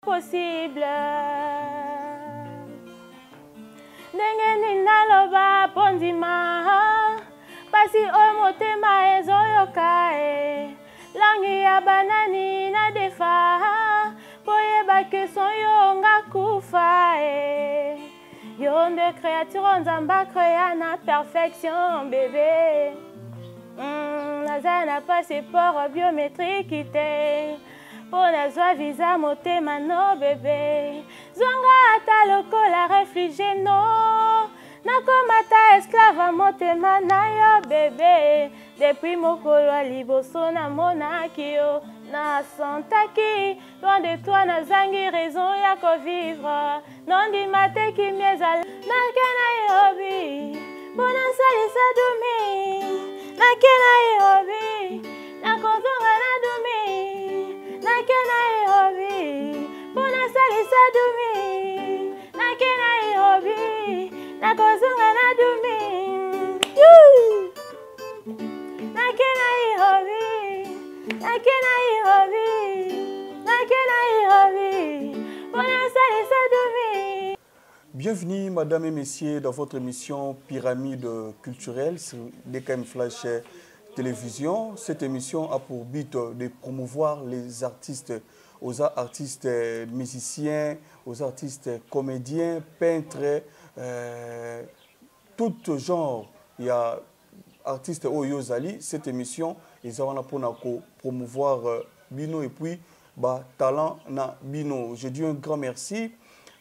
possible. Ndenge naloba pondima pasi omotema ezoyoka langi ya banani na defa poyeba keson yo nga kufa yo nde créature nzamba créa na perfection bébé naza na passeport biométrique te po nazwa visa motema no bébé zonga ata lokola réfugié no nakomata esclave motema na yo bébé depuis mokolo ya liboso namonaki yo nasantaki loin de toi nazangi raison ya kovivre nondima te kimia ezala nake nairobi mpo nasalisa dumi nake nairobi nakozonga na dumi nake nairobi mpo nasalisa dumi nake nairobi nakozonga na dumi nake nairobi nake nairobi nake nairobi mpo nasalisa dumi. Bienvenue, mesdames et messieurs, dans votre émission Pyramide culturelle sur DKM Flash Télévision. Cette émission a pour but de promouvoir les artistes, aux artistes musiciens, aux artistes comédiens, peintres, tout genre. Il y a artistes Oyozali. Cette émission, ils ont pour promouvoir Bino et puis talent na Bino. Je dis un grand merci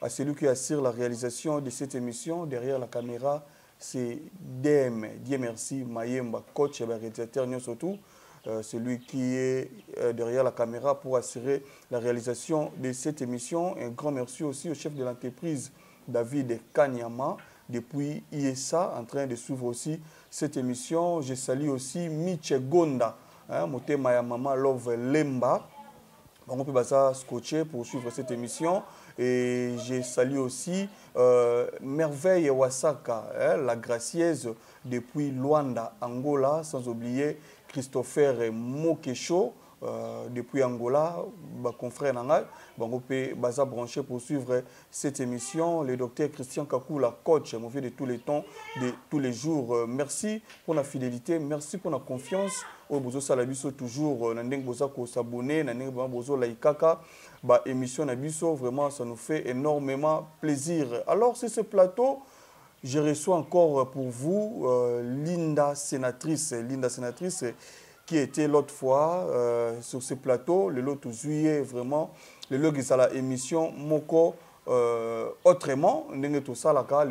à celui qui assure la réalisation de cette émission. Derrière la caméra, c'est DM. Dieu merci, Mayemba, coach et réalisateur, surtout. Celui qui est derrière la caméra pour assurer la réalisation de cette émission. Un grand merci aussi au chef de l'entreprise, David Kanyama, depuis IESA, en train de suivre aussi cette émission. Je salue aussi Miche Gonda, Motema ya Mama Love Lemba. On peut scotcher pour suivre cette émission. Et je salue aussi Merveille Wasaka, la gracieuse depuis Luanda, Angola, sans oublier Christopher Mokesho depuis Angola, confrère Nangal, baza branché pour suivre cette émission. Le docteur Christian Kakula, coach, mon vieux de tous les temps, de tous les jours. Merci pour la fidélité, merci pour la confiance. Au bozo salabiso toujours, nandeng boza ko s'abonner, nandeng bozo laikaka, émission nabiso, vraiment ça nous fait énormément plaisir. Alors sur ce plateau, je reçois encore pour vous Linda Sénatrice, qui était l'autre fois sur ce plateau, le lot juillet vraiment, le lot qui a la émission Moko autrement, le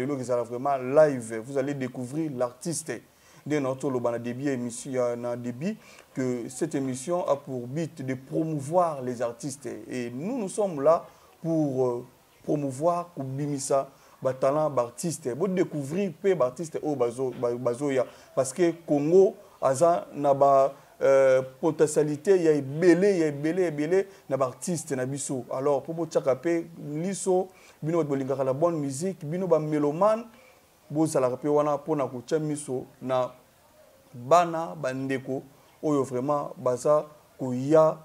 lot qui a vraiment live, vous allez découvrir l'artiste de notre débit que cette émission a pour but de promouvoir les artistes et nous sommes là pour promouvoir pour bimisa talent d'artistes, pour découvrir peu d'artistes au bazoya parce que Congo aza na potentialité, il y a belé na artiste na biso. Alors pour tchakape liso bino bolingaka la bonne musique, bino ba mélomane bozala pe wana pona ko miso na bana bandeko oyo vraiment baza koya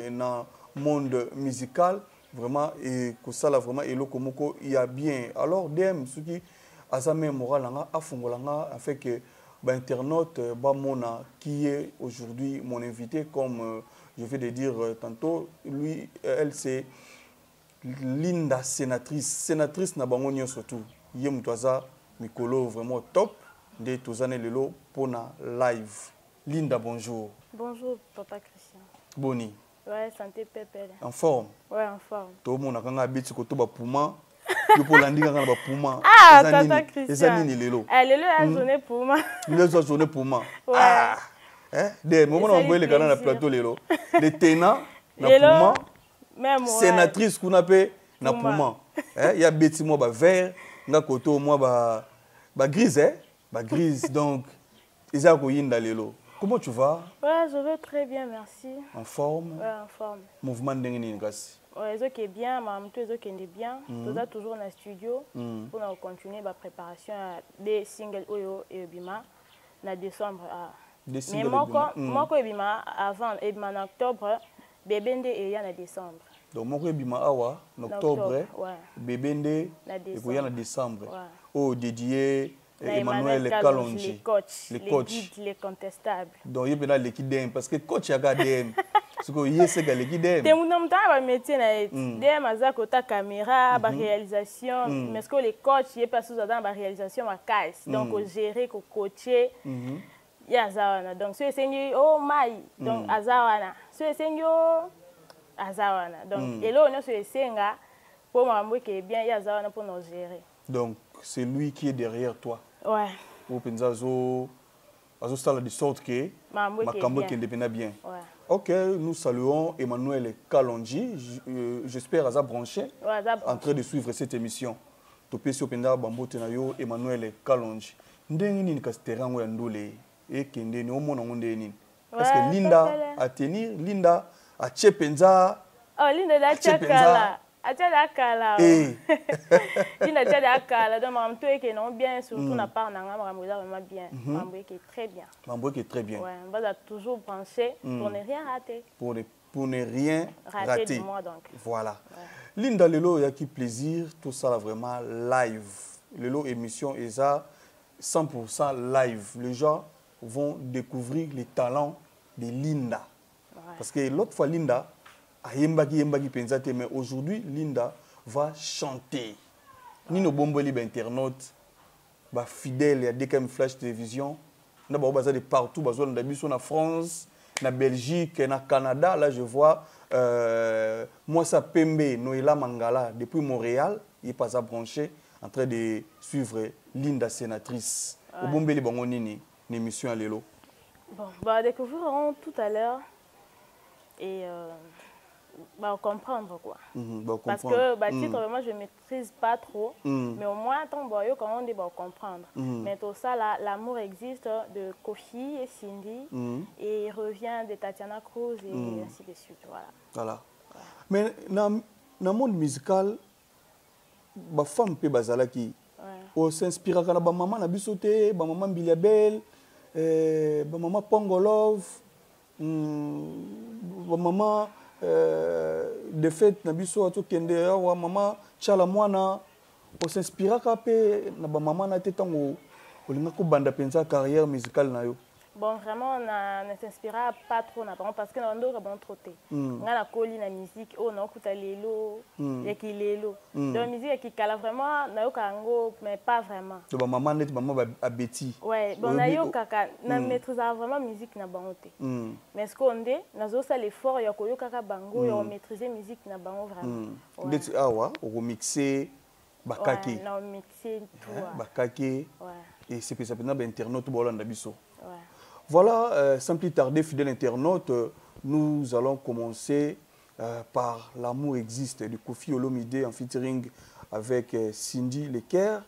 na monde musical vraiment et que ça là vraiment eloko moko il y a bien. Alors DM ce qui azame moral nga afungolanga afin que internaute Bamona qui est aujourd'hui mon invité comme je vais le dire tantôt, lui elle c'est Linda sénatrice na bango nyonso surtout yemutwaza mikolo vraiment top de tous années lelo pona live. Linda, bonjour. Bonjour papa Christian. Boni. Ouais, santé pépé. En forme. Ouais, en forme. Tout le monde a quand habité ko to ba pouma. Yo pour landi quand ba pouma. Ah, papa Christian. Ezanini lelo. Lelo a journée pouma. Lelo journée pouma. Ouais. Ah. Des moments on voit les gars dans le plateau lelo. Les tenants na pouma. Même sénatrice qu'on appelle na pouma. Il y a bêti moi ba vert, nga koto moi ba grise grise donc isa ko yinda lelo. Comment tu vas? Ouais, je vais très bien, merci. En forme? Ouais, en forme. Mouvement de Ningasi? Ouais, les autres est bien, ma maman, les autres est bien. Nous sommes toujours dans le studio pour continuer la préparation des singles Oyo et Bima en décembre. Mais moi, Bima avant, en octobre, Bébé et en décembre. Donc, mon bima awa, en octobre, bébé ndé, et en décembre. Oh, dédié Emmanuel Kalonji. Les guides, les contestables. Donc, il y a les guides, parce que coach, il y a des parce que il y a les guides. Tu as métier, la caméra, la réalisation, mais ce que les coachs, il y a pas sous dans la réalisation, la caisse. Donc, gérer, coacher. Il y a Azawana. Donc, si c'est oh my, donc Azawana. Si c'est Azawana. Donc, et là, on a ce senga pour moi qui est bien, il y a Azawana pour nous gérer. Donc, c'est lui qui est derrière toi. Ouais. Vous pensez à de sorte que Makambo qui est bien. Ouais. Ok, nous saluons Emmanuel Kalonji. J'espère à branché en train de suivre cette émission. Topé sur Penda Bambo Tenayo Emmanuel Kalonji. Ndenge ni kasteran wa ndole e kende ni omo na ngonde ni. Parce que Linda a tenir, Linda a Chepenza. Oh, Linda da Chakala. Linda Chakala. Donc maman toi qui non bien surtout na part na maman vraiment bien. Maman qui est très bien. Maman qui est très bien. Ouais, on va toujours brancher pour ne rien rater. Pour ne rien rater. Moi, donc. Voilà. Ouais. Linda Lelo y a qui plaisir tout ça là vraiment live. Lelo émission et ça 100% live. Les gens vont découvrir les talents de Linda. Ouais. Parce que l'autre fois, Linda a yembaki pensate, mais aujourd'hui, Linda va chanter. Ouais. Ni nos bomboli internautes, fidèles à DKM Flash Télévision, on a de partout, on a en France, en Belgique, en Canada. Là, je vois moi, ça Pembe, Noëlla Mangala, depuis Montréal, il est pas à brancher, en train de suivre Linda Sénatrice. Au Bombeli Bangonini, une émission à l'élo. Bon, bah découvrirons tout à l'heure et comprendre quoi. Parce que titre, moi je ne maîtrise pas trop, mais au moins tant que quand on dit comprendre. Mais tout ça, l'amour existe de Kofi et Cindy et il revient de Tatiana Cruz et ainsi de suite. Voilà. Mais dans le monde musical, les femmes peuvent bazalaki. On s'inspire quand ba maman na bisoté, ba maman Biliabel, ba maman Pongolov, ba maman de fait na biso to kende wa maman Chala Mwana, on s'inspire quand pe na ba maman na tetango olinga ko banda pensa carrière musicale na yo. Bon, vraiment, on ne s'inspire pas trop, parce que nous avons trop de on a la musique, on a écouté l'élo, il y a qui l'élo. Donc, la musique qui cala vraiment, mais pas vraiment. Donc, maman net, maman a Betty. Ouais, bon, on a maîtrise vraiment la musique na bangote. Mais ce qu'on dit, nous avons fait l'effort, il y a kaka bango, il y a maîtriser la musique na bango vraiment. Ah ouais, on mixer bakake. On mixer tout. Bakake. Et c'est que ça peut être internaute tout bolanda biso. Ouais. Voilà, sans plus tarder, fidèles internautes, nous allons commencer par L'amour existe de Kofi Olomide en featuring avec Cindy Leker.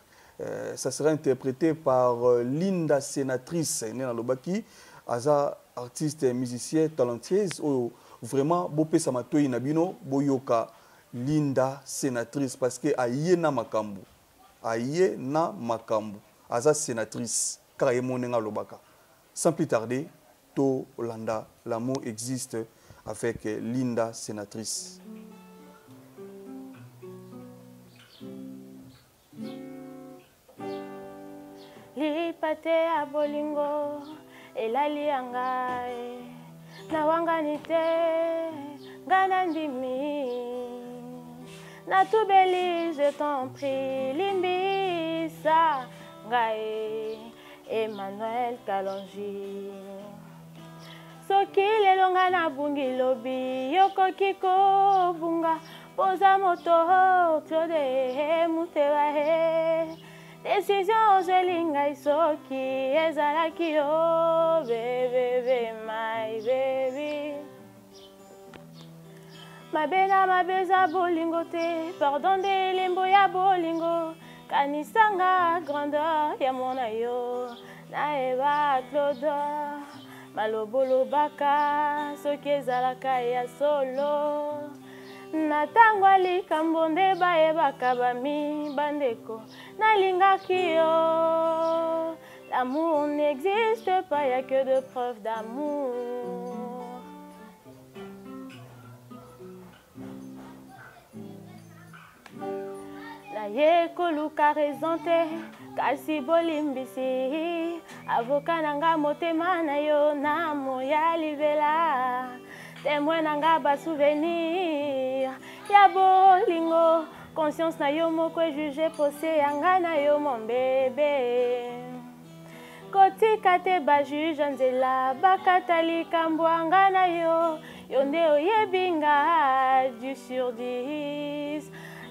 Ça sera interprété par Linda Sénatrice, Nena Lobaki, Aza, artiste et musicien talentueuse. Vraiment, Bopé Samatoi Nabino, Boyoka, Linda Sénatrice, parce que Aïe na Makambu, Aïe na Makambu, Aza Sénatrice, Karayemonenga Lobaka. Sans plus tarder, To Landa, L'amour existe avec Linda Sénatrice. Lipate a bolingo, elali angae, na wanganite, ganandimi, na tubeli, je t'en prie, limbisa, gae. Emmanuel Kalonji soki lelonga na bungi lobi yoko kiko bunga poza moto tode mutewa he décision zelinga soki ezalaki yo bébé my baby mabena mabeza bolingo te pardon de lembo ya bolingo kanisanga grandeur ya mona yo na eba clodo malobolo baka soki ezalaka ya solo na tango likambo nde bayebaka bami bandeko nalingaki yo l'amour n'existe pas, y a que de preuves d'amour. naye koluka raison te kasi bolimbisi avoka nanga motema na yo na moya libela témoin nanga ba souvenir ya bolingo conscience na yo moko juge posé yanga na yo mon bébé kotika te bajuge nzela bakatali kambwanga na yo yo nde oyebinga du sur 10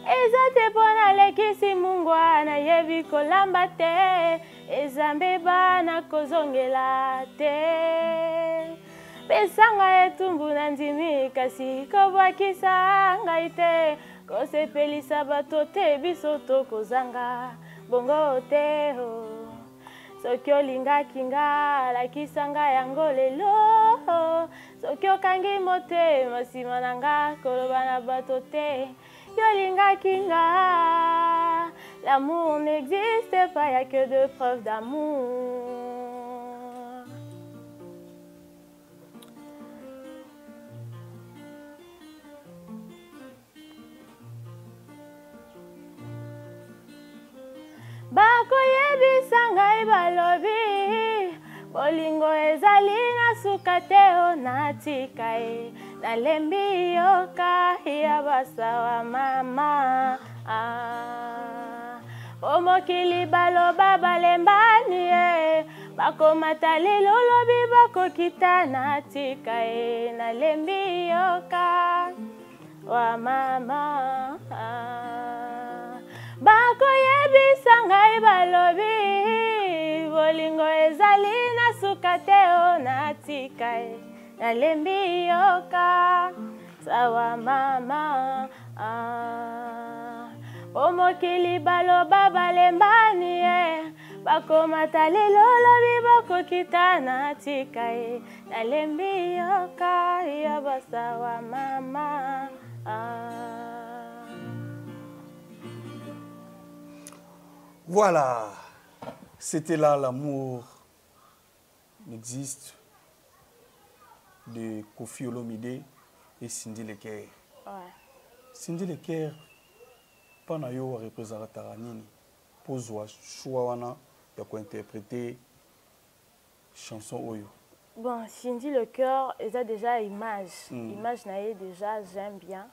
eza te mpo nalekisi mungwa nayebi kolamba te eza mbeba nakozongela te pesanga etumbu na ndimi kasi kobwakisa ngai te kosepelisa bato te biso tokozanga bongo te soki olingaki nga lakisa nga yango lelo soki okangi motema nsima na nga koloba na bato te yolingaki nga l'amour n'existe pas, y'a que de preuves d'amour. Bakoyebisa ngai balobi bolingo ezali na suka te o natika e nalembi yoka ya basawa mama omokili baloba balembani e bakomata lelo lobi bakokita natika e nalembi yoka wa mama bakoyebisa ngai balobi bolingo ezali na suka te o natika e nalembi yoka sawa mama omokili baloba balembani e bakomata lelo lobi bakokita natika e nalembi yoka ya basawa mama Voilà, c'était là l'amour n'existe de Koffi Olomide et Cindy Leker. Ouais. Cindy Leker, pana yo représentera nini pour choix wana ya ko interpréter chanson oyo. Bon, Cindy Leker, elle a déjà image. Image naie déjà j'aime bien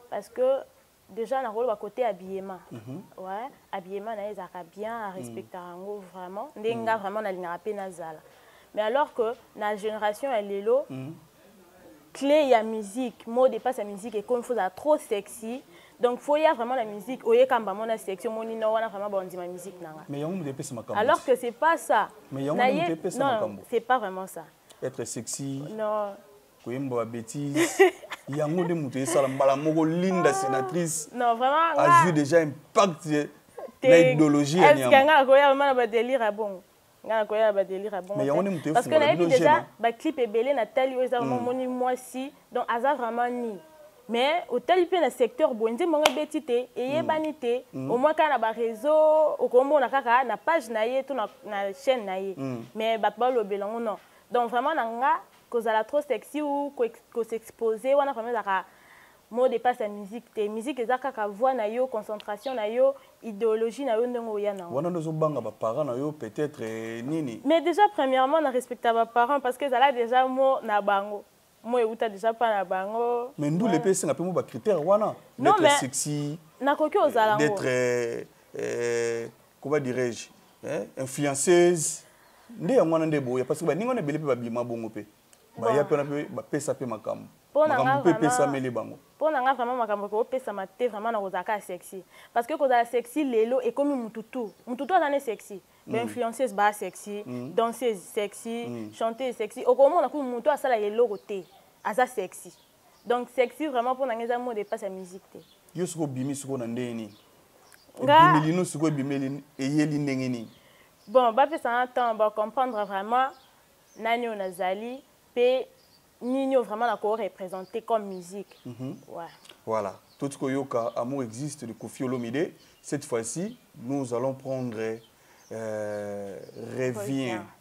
parce que déjà, on a côté habillement. Ouais, habillement, on a bien à respecter vraiment. On a vraiment na nazala. Mais alors que la génération elle est là, clé y a musique, mot dépasse la musique et comme il faut ça trop sexy. Donc faut y a vraiment la musique. Oye quand ba mona section moni no wana vraiment bon ma musique nanga. Mais yango dépêche makambo. Alors que c'est pas ça. Mais yango dépêche makambo. Non, c'est pas vraiment ça. Être sexy. Non. Koyemba bêtise. Yango de muté sala mbala moko linda sénatrice. Non, vraiment. A vu déjà impact l'idéologie ya nyama. Est-ce que nga vraiment ba délire à bon. Nga koya ba délire à bon. Mais yango muté parce que na déjà ba clip ebelé na tali oza vraiment moni moi si donc aza vraiment ni. Mais au tel pe na secteur bonzi monga betité et yebanité au moins kana ba réseau au kombo na kaka na page na ye to na chaîne na ye. Mais ba ba lo belango non. Donc vraiment nga kozala trop sexy ou ko s'exposer wana vraiment zaka mot dépasse la musique te musique ezaka ka voix na yo concentration na yo idéologie na yo ndongo ya na wana ndozo banga ba parents na yo peut-être nini. Mais déjà premièrement on respecte ba parents parce que zala déjà mo na bango moi uta déjà pas na bango. Mais nous les PC na pe mo ba critères wana d'être sexy na koki ozala ngo d'être comment dirais-je influenceuse nde ya mwana nde boya parce que ba ningo na belepe ba bima bongo pe ba ya pe na pe ba pesa pe makambo makambo pe pesa mele bango pour nga vraiment makambo ko pesa mate vraiment na kozaka sexy parce que kozala sexy lelo et comme mututu azane sexy mais influenceuse ba sexy danseuse sexy chanteuse sexy au comment na ko mutu asala yelo côté aza sexy donc sexy vraiment pour nga mot de passe la musique te yo soko bimi soko na ndeni bimeli no soko bimeli eyeli ndengeni. Bon, bah ça un temps bah comprendre vraiment nani on azali pe nino vraiment la ko représenter comme musique. Ouais. Voilà, tout ce que yoka amour existe de Koffi Olomide. Cette fois-ci, nous allons prendre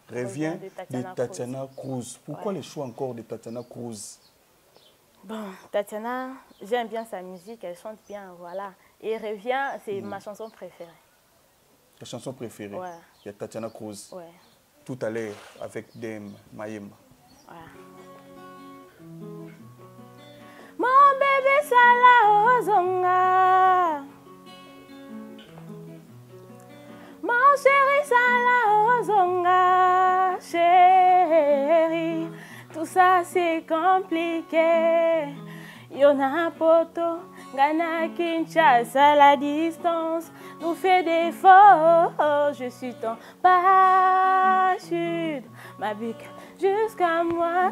Reviens de Tatiana Cruz. Pourquoi le choix encore de Tatiana Cruz? Bon, Tatiana, j'aime bien sa musique, elle chante bien, voilà. Et Revient, c'est ma chanson préférée. Ta chanson préférée? Ouais. Il y a Tatiana Cruz. Ouais. Tout à l'heure avec Dem Mayemba. Ouais. Mon bébé Sala Ozonga. Mon chéri Sala Ozonga. Chéri, tout ça c'est compliqué. Yona Poto, Ghana Kinshasa, la distance nous fait des forts. Je suis ton parachute, ma bique jusqu'à moi.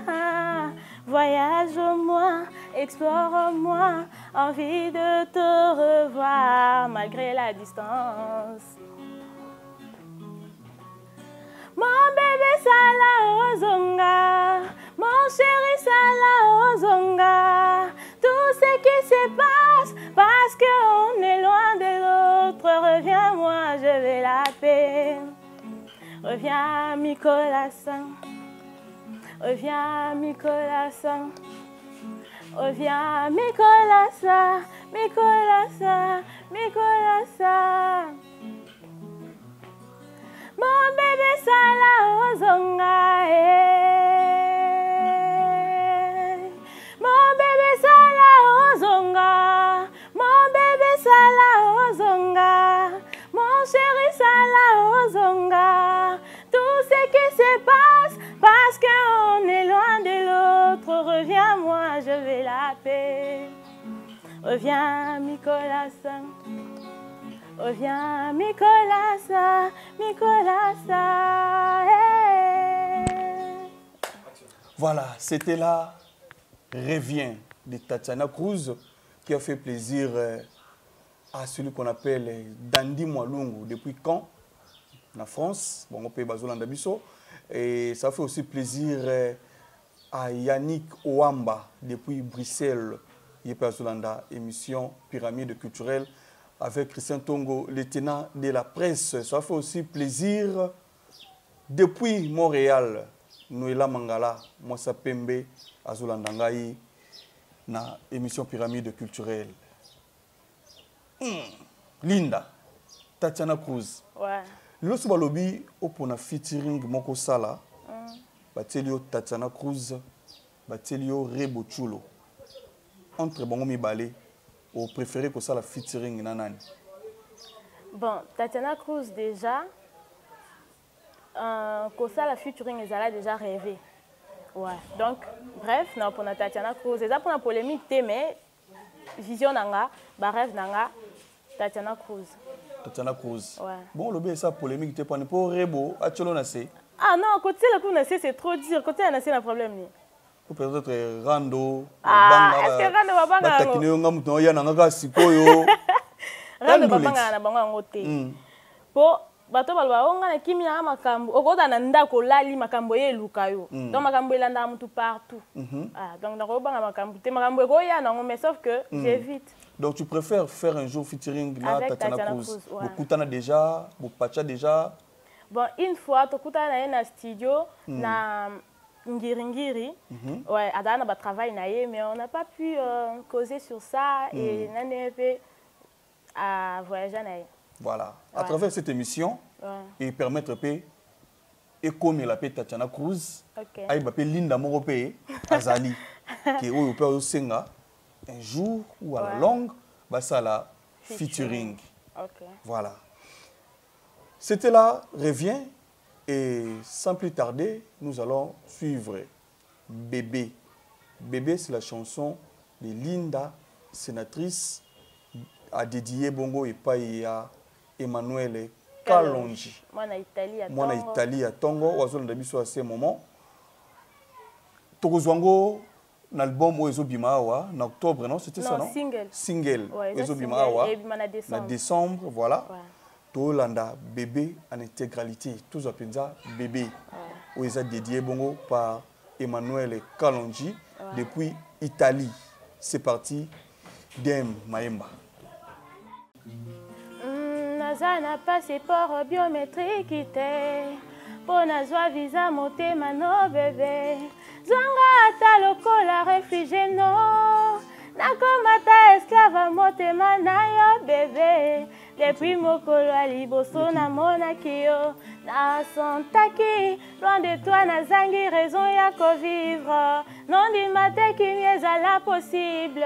Voyage-moi, explore-moi, envie de te revoir malgré la distance. Mon bébé Sala Ozonga, mon chéri Sala Ozonga. Tout ce qui se passe parce qu'on est loin de l'autre. Reviens-moi, je vais la paix. Reviens, Nicolas. Reviens, Nicolas. Reviens, Nicolas. Nicolas. Nicolas. Mon bébé Sala Ozonga. Mon bébé Sala Ozonga. Mon bébé Sala Ozonga. Mon chéri Sala Ozonga. Tout ce qui se passe parce qu'on est loin de l'autre. Reviens-moi, je vais la paix. Reviens, Nicolas. Reviens, Nicolas, Nicolas. Hey. Voilà, c'était là Reviens de Tatiana Cruz qui a fait plaisir à celui qu'on appelle Dandy Mwalungu depuis quand en France, bon, on peut Bazolanda Bisso. Et ça fait aussi plaisir à Yannick Oamba depuis Bruxelles, il est Bazolanda, émission Pyramide culturelle avec Christian Tongo, le tenant de la presse. Ça fait aussi plaisir depuis Montréal, Noëlla Mangala, Mossa Pembe, Azolandangaï, na émission Pyramide culturelle. Linda, Tatiana Cruz. Ouais. Lorsque balobi opona featuring moko sala, batelio Tatiana Cruz, batelio Rebo Chulo. Entre bango mibale, au préféré que ça la featuring nanani. Bon, Tatiana Cruz déjà, que ça la featuring ils allaient déjà rêvé. Ouais. Donc bref, non pour Tatiana Cruz, c'est ça pour la polémique mais vision nanga, ba rêve nanga, Tatiana Cruz. Tatiana Cruz. Ouais. Bon, le ça polémique, tu pas pour Rebo, à Cholo Nassé. Ah non, côté le coup Nassé, c'est trop dur. Côté Nassé, le problème. Peut-être Rando. Ah, est-ce que Rando va banga? Batakine nga muto ya nanga sikoyo. Rando va banga na banga ngote. Po bato balwa onga na kimi na makambo. Okoda na ndako lali makambo ye lukayo. Donc makambo elanda mutu partout. Ah, donc na ko banga makambo te makambo eko ya na mais sauf que j'évite. Donc tu préfères faire un jour featuring na Tatiana Cruz. Vous koutana déjà, vous patcha déjà. Bon, une fois tu koutana na studio na Ngiri. Ouais, Adana ba travail na ye mais on n'a pas pu causer sur ça et nane pe à voyager na ye. Voilà. À travers cette émission et permettre pe et comme la pe Tatiana Cruz. OK. Aïe ba pe Linda moko pe azali qui oyo pe o senga un jour ou à la longue, bah ça la featuring. Okay. Voilà. C'était là, Revient. Et sans plus tarder, nous allons suivre Bébé. Bébé, c'est la chanson de Linda, sénatrice, à dédier Bongo et pas à Emmanuel Kalonji. Moi, en Italie, à Tongo. Moi, en Italie, à Tongo. Oiseau à ce moment. Tokozwango. L'album Oezo Bimawa, en octobre, non? C'était ça, non? Single. Single. Oezo Bimawa. Et en décembre, voilà. Tolanda, Bébé en intégralité. Tout ça, Bébé. Oezo dédié bongo par Emmanuel Kalonji depuis Italie. C'est parti. Dem Mayemba. Nazana passeport biométrique était. Pour nazwa visa monter mano bébé. Zonga ata lokola réfugié no nakomata esclave motema na yo bébé depuis mokolo ya liboso namonaki yo nasantaki loin de toi nazangi raison ya kovivre nondima te kimia ezala possible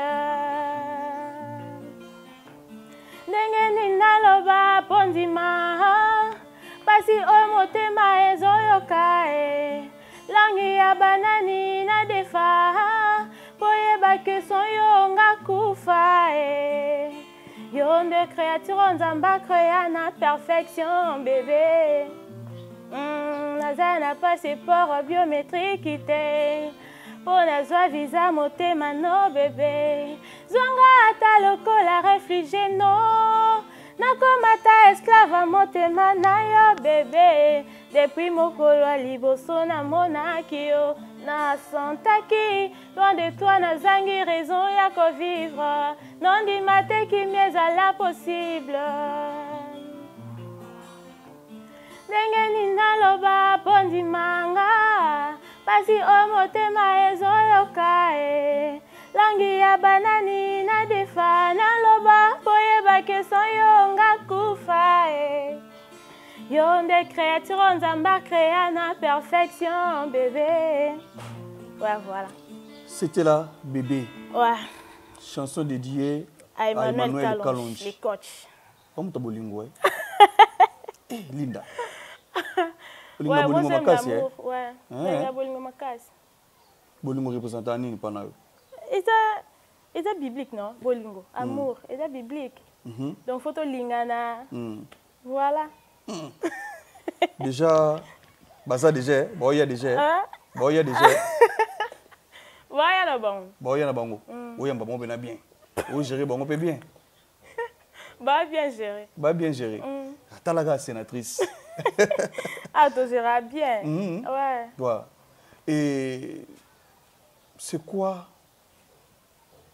ndenge nini naloba mpo ndima pasi oyo motema ezoyoka langi ya banani na defa boyeba keson yo nga kufa yo nde créature nzamba créa na perfection bébé naza na passeport biométrique te mpo nazwa visa motema no bébé zwanga ata lokola réfugie no nakomata esclave motema na yo bébé depuis mokolo ya liboso namonaki yo nasantaki loin de toi nazangi raison ya kovivre nondima te kimia ezala possible ndenge nini naloba mpo ndimanga pasi oyo motema ezoyoka langi ya banani na defa naloba boyeba keson yo nga kufa yo nde créature nzamba créa na perfection bébé. Ouais, voilà. C'était là bébé. Ouais. Chanson dédiée à Emmanuel Kalonji. Les coachs. Comment t'as bolingo Linda. Ouais, moi j'aime l'amour. Ouais. Linda bolingo makasi. Bolingo représentant nini pana yo? C'est biblique non? Bolingo, amour, c'est biblique. Donc photo lingana. Voilà. Déjà, bah ça déjà, bon il y a déjà. Bon il y a déjà. Voilà na bango. Bon il y a na bango. Oui, on va bien. Oui, gérer bon on peut bien. Bah bien géré. Bah bien géré. T'as la sénatrice. Ah, tu géreras bien. Ouais. Ouais. Et c'est quoi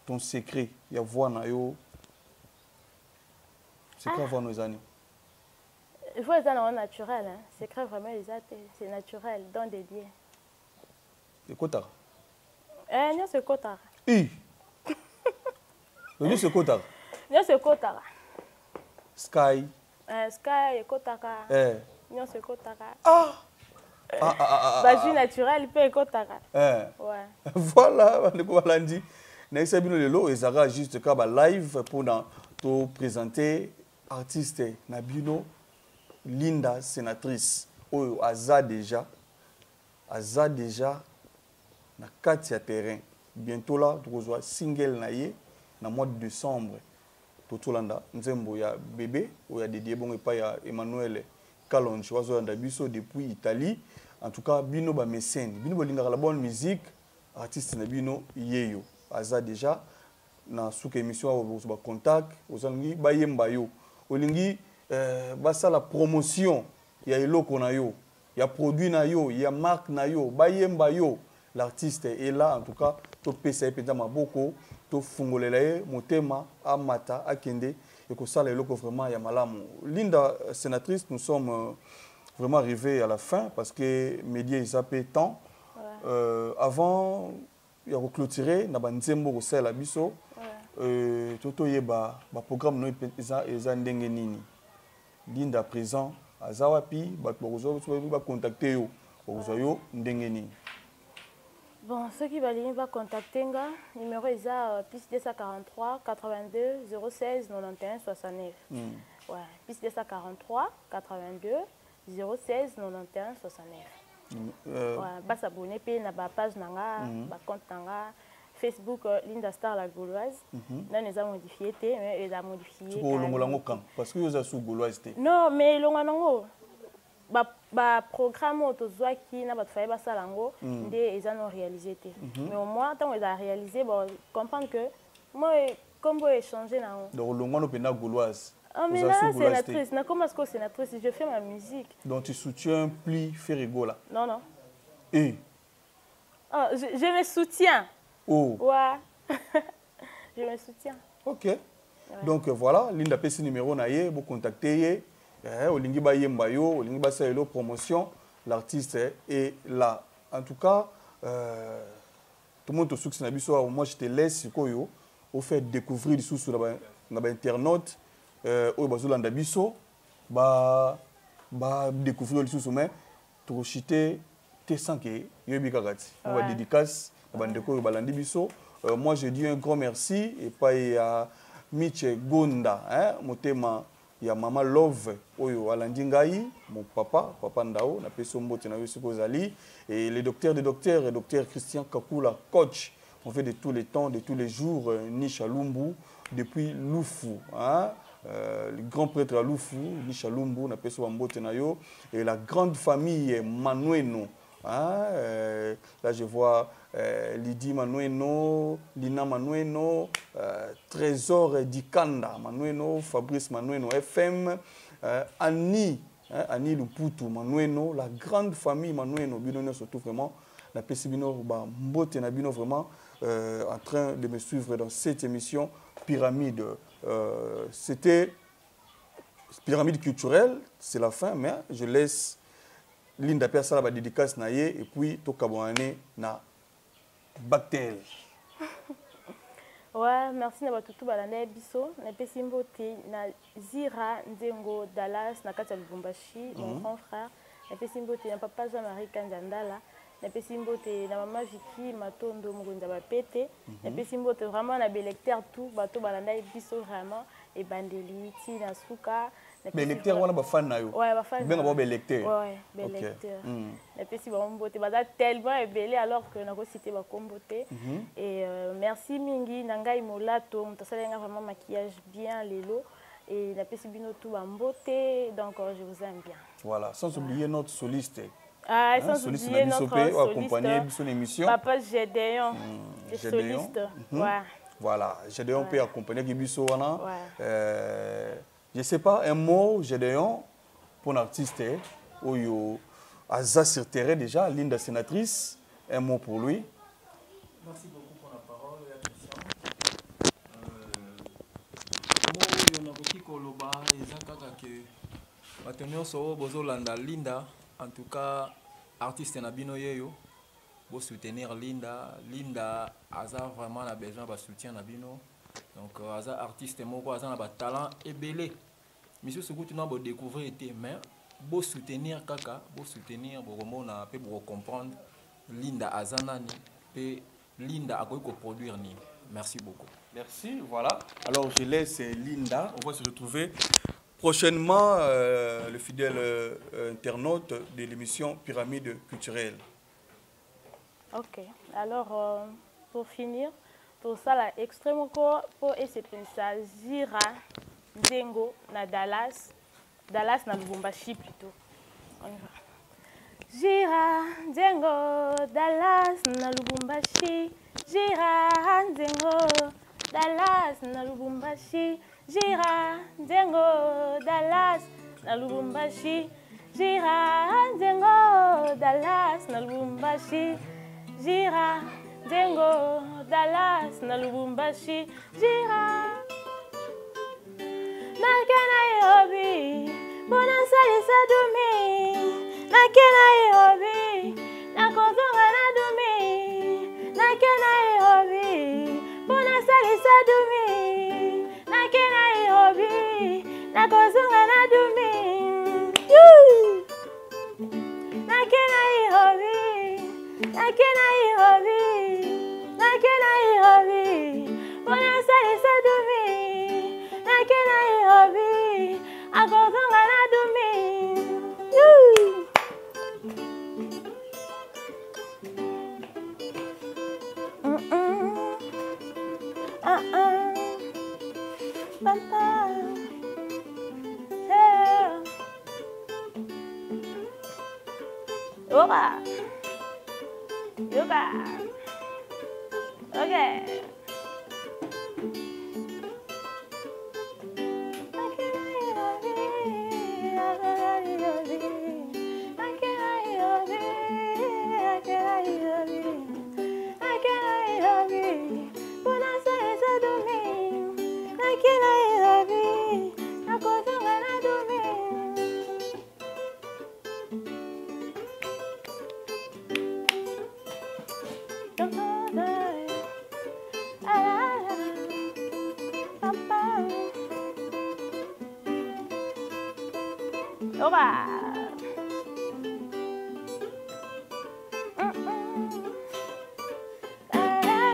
ton secret? Il y a voix na yo. C'est quoi voix nos années? Il faut être naturel. Hein. Secret vraiment, c'est naturel, dans des dieux. C'est quoi ça? Non, c'est Kotara. Oui. C'est Kotara. Non, c'est Kotara. Sky. Sky et Kotara. Non, c'est Kotara. Bah, naturel, il peut Kotara. Ouais. Voilà, on dit. Naïsa Bino Lelo, ils auront juste un live pour te présenter artiste Nabino Linda sénatrice. Oyo aza déjà na Katia terrain. Bientôt là, tu reçois single naie na mois de décembre. Totolanda nzembo ya bébé ou ya dédié bon et pas ya Emmanuel Kalonji wazolanda biso depuis Italie. En tout cas, bino ba mécène, bino bolinga la bonne musique, artiste na bino yeyo. Aza déjà na sous émission ba contact, ozangi ba yemba yo. Olingi basa la promotion ya eloko na yo, ya produit na yo, ya marque na yo, ba yemba yo. L'artiste est là en tout cas, to pesa penda maboko, to fungolela ye motema amata akende et que ça eloko vraiment ya malamu. Linda sénatrice, nous sommes vraiment arrivés à la fin parce que médias ils appellent temps. Avant il y a clôturé na banzembo ko sala biso toto yeba ba programme no eza ndenge nini. Linda présent azawapi ba kozo ba contacter yo yo ndenge nini. Bon, ceux qui veulent contacter, le numéro est plus 243 82 016 91 69. Ouais, plus 243 82 016 91 69. Ouais, bah s'abonner puis na ba page nanga, ba compte nanga, Facebook Linda Star la Gauloise. Là nous avons modifié mais ils ont modifié. Tu peux longolango quand parce que vous avez sous Gauloise té. Non, mais longolango ba programme autozoaki na ba faye ba salango ndé ils ont réalisé té. Mais au moins tant ils ont réalisé bon comprendre que moi comme vous échanger na. Donc longono pena Gauloise. Ah mais là sénatrice, na comment est-ce que sénatrice je fais ma musique. Donc tu soutiens plus Ferrigo là. Non non. Et je me soutiens. Oh. Ouais. Je me soutiens. OK. Ouais. Donc voilà, Linda pesi numéro na ye, vous contactez olingi ba yemba yo, olingi ba selo promotion, l'artiste est là. En tout cas, tout le monde te soutient na biso, moi je te laisse koyo, au fait découvrir sous na ba internaute au bazolanda biso ba découvrir sous mais to chité te sans que yobi kakati on va dédicace ba ndeko balandi biso. Moi je dis un grand merci et pas à Miche Gonda hein motema ya mama love oyo alandi ngai mon papa ndao na peso mbote na yosi kozali et le docteur des docteurs et docteur Christian Kakula coach on fait de tous les temps de tous les jours Nisha Lumbu depuis Lufu hein le grand prêtre à Lufu Nisha Lumbu na peso mbote na yo et la grande famille Manueno hein là je vois Lydie Manueno, Lina Manueno, Trésor Dikanda Manueno, Fabrice Manueno FM, Annie, Annie Luputu Manueno, la grande famille Manueno, Bino surtout vraiment, la Pessibino Mbote na Bino vraiment en train de me suivre dans cette émission Pyramide. C'était Pyramide culturelle, c'est la fin, mais je laisse Linda Persala la dédicace naie et puis Tokabouane na Bactel. Ouais, merci na batutu balanda biso na pesi mbote na Zira Nzengo Dallas na kati ya Lubumbashi mon grand frère na pesi mbote na papa Jean-Marie Kanjandala na pesi mbote na maman Vicky Matondo Mugonza Bapete na pesi mbote vraiment na belecteur tout bato balanda biso vraiment et bandeli ti na suka. Mais lecteur wana ba fan na yo. Ouais, ba fan. Ben ba lecteur. Ouais, lecteur. Et puis si ba mbote ba tellement ébélé alors que na ko cité ba kombote et merci mingi na ngai molato mtasalenga vraiment maquillage bien lelo et na pesi bino tout ba mbote donc je vous aime bien. Voilà, sans oublier notre soliste. Ah, sans oublier notre soliste accompagner son émission. Papa Gédéon, soliste. Ouais. Voilà, Gédéon peut accompagner Gibiso wana. Je ne sais pas, un mot, Gédéon, pour un artiste, Oyo Aza sur terrain déjà, Linda sénatrice, un mot pour lui. Merci beaucoup pour la parole et la question. Linda, en tout cas, artiste Nabino Yeyo, pour soutenir Linda. Linda, Aza vraiment a besoin de soutien Nabino. Donc, Aza artiste, Moko, Aza a talent et belé. Monsieur Sougou, tu n'as pas découvert, mais pour soutenir Kaka, pour soutenir, pour comprendre Linda Azanani, et Linda a produire. Merci beaucoup. Merci, voilà. Alors, je laisse Linda. On va se retrouver prochainement, le fidèle internaute de l'émission Pyramide culturelle. Ok. Alors, pour finir, pour ça, là, extrêmement court, pour essayer ça, Zira Nzengo na Dallas na Lubumbashi plutôt. On y va. Zira Nzengo Dallas na Lubumbashi. Zira Nzengo Dallas na Lubumbashi. Zira Nzengo Dallas na Lubumbashi. Zira Nzengo Dallas na Lubumbashi. Zira Nzengo Dallas na Lubumbashi. Zira Nakena yobi, bonanza yisadumi. Nakena yobi, nakozonga na dumi. Nakena yobi, bonanza yisadumi. Nakena yobi, nakozonga na dumi. Nakena yobi, nakena yobi, nakena yobi, bonanza yisadumi. Nakena yobi, akozonga na dumi. Papa, yoga, yoga, okay. Au revoir.